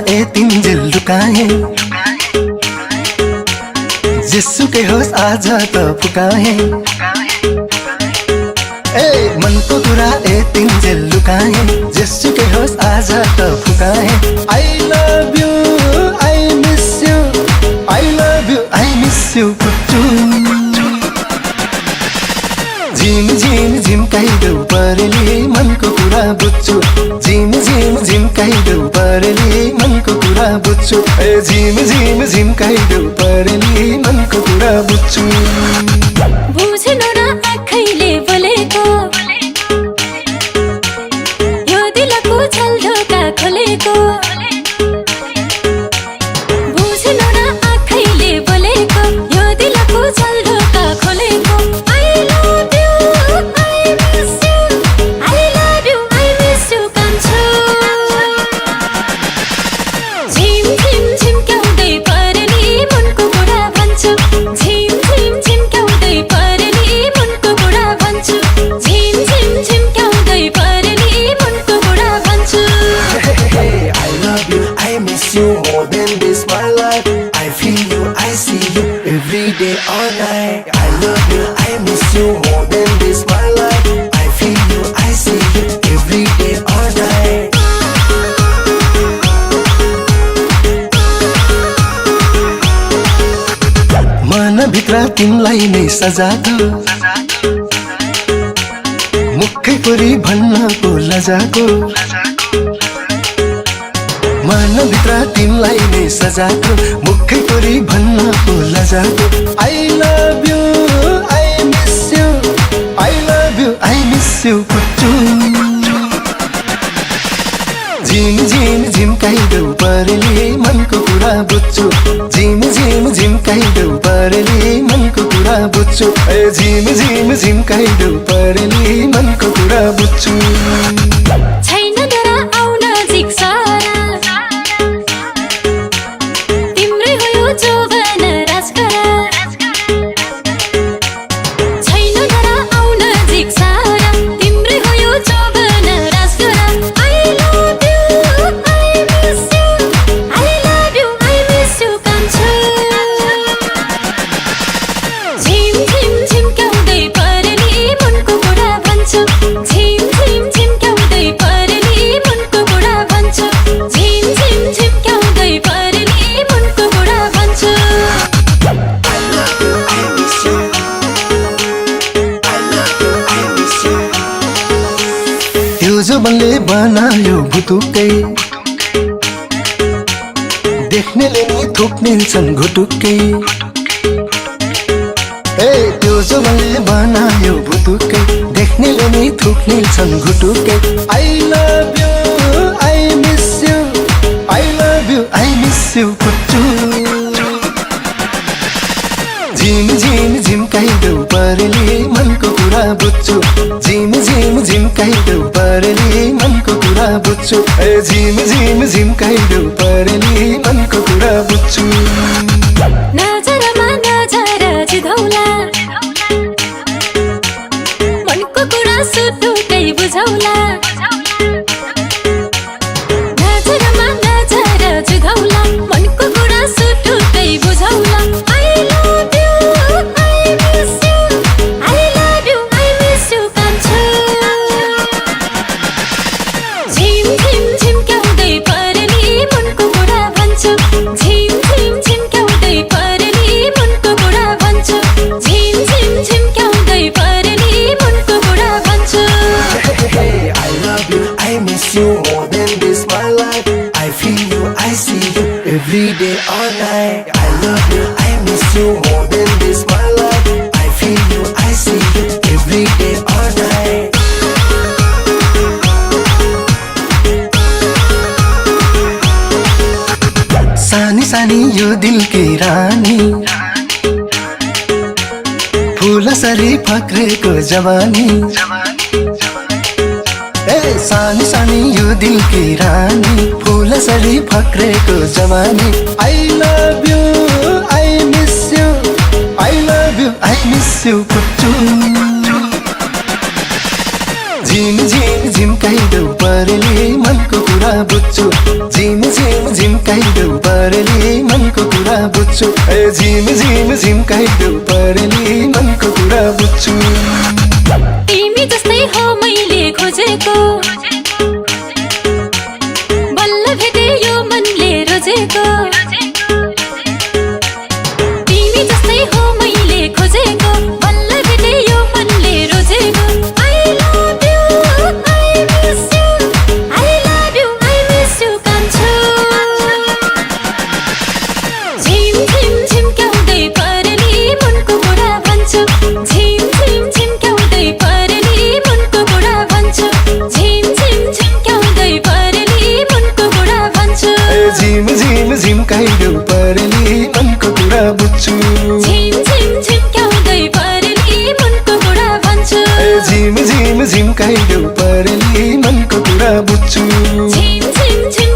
तिन्जेल लुकाए जेसुकै होस् आज त फुकाए मनको कुरा तिन्जेल लुकाए जेसुकै होस् आज त फुकाए I love you I miss you I love you I miss you कुट्टु झिम झिम झिम्काइदेऊ परेली मनको कुरा बुझ्छु झिम झिम झिम्काइदेऊ परेली मनको कुरा बुझ्छु झिम झिम झिम्काइदेऊ परेली मनको कुरा बुझ्छु बुझेन र आँखैले बोलेको यो दिलको झलढोका खोलेको बुझेन र आँखैले बोलेको यो दिलको झलढोका खोलेको I love you I miss you I love you I miss you कान्छो झिम झिम झिम्क्याउँदै परेली मनको कुरा भन्छु झिम झिम झिम्क्याउँदै परेली मनको कुरा भन्छु झिम झिम झिम्क्याउँदै परेली मनको कुरा भन्छु I love you I miss you more than this my life I feel you I see you every day all night I love you I miss you more than this my life I feel you I see you every day all night मन भित्र तिमलाई नै सजाको मुखै परी भन्नको लजाको मन भित्र तिमलाई नै सजाको मुखै परी भन्नको लजाको I love you I miss you I love you I miss you कुट्टु झिम झिम झिम्काइदेऊ परेली मनको कुरा बुझ्छु झिम झिम झिम्काइदेऊ परेली मनको कुरा बुझ्छु झिम झिम झिम्काइदेऊ परेली मनको कुरा बुझ्छु छैन डर आउन जिक्सारा तिम्रै हो यो जोवन राजकरा छैन डर आउन जिक्सारा तिम्रै हो यो जोवन राजकरा I love you I miss you I love you I miss you कान्छो झिम झिम झिम्क्याउँदै परेली मनको कुरा भन्छु झिम झिम झिम्क्याउँदै परेली मनको कुरा भन्छु झिम झिम झिम्क्याउँदै परेली मनको कुरा भन्छु I love you I miss you I love you I miss you त्यो जबनले बनायो भुतुकै देख्नेले नि थुक्नेछन् घुटुक्कै त्यो जबनले बनायो भुतुकै देख्नेले नि थुक्नेछन् घुटुक्कै I love you I miss you I love you I miss you कुट्टु झिम झिम झिम्काइदेऊ परेली मनको कुरा बुझ्छु झिम झिम झिम्काइदेऊ परेली मनको कुरा बुझ्छु झिम झिम झिम्काइदेऊ परेली मनको कुरा बुझ्छु नजरमा नजर जिधौला मनको कुरा सुटुकै बुझौला नजरमा नजर जिधौला मनको कुरा सुटुकै बुझौला I love you I miss you I love you I miss you कान्छो झिम झिम झिम्क्याउँदै परेली मनको कुरा भन्छु झिम झिम झिम्क्याउँदै परेली मनको कुरा भन्छु झिम झिम झिम्क्याउँदै परेली मनको कुरा भन्छु I love you I miss you more than this my life I feel you I see you every day all night I love you I miss you more than this my life I feel you I see you every day all night सानी सानी यो दिल की रानी फूलसरी फक्रेको जवानी सानी सानी यो दिल की रानी फूलसरी फक्रेको जवानी I love you I miss you I love you I miss you कुट्टु झिम झिम झिम्काइदेऊ परेली मनको कुरा बुझ्छु झिम झिम झिम्काइदेऊ परेली मनको कुरा बुझ्छु झिम झिम झिम्काइदेऊ परेली मनको कुरा बुझ्छु तिमी जस्तै हो मैले खोजेको बल्ल भेटे यो मनले रोजेको तिमी जस्तै हो मैले खोजेको बल्ल भेटे यो मनले रोजेको I love you, I miss you I love you, I miss you कान्छो झिम झिम झिम्क्याउँदै परेली मनको कुरा भन्छु झिम झिम झिम्क्याउँदै परेली मनको कुरा भन्छु झिम झिम झिम्क्याउँदै परेली मनको कुरा भन्छु झिम झिम झिम्काइदेऊ परेली मनको कुरा बुझ्छु झिम झिम झिम्क्याउँदै परेली मनको कुरा भन्छु झिम झिम झिम्काइदेऊ परेली मनको कुरा बुझ्छु झिम झिम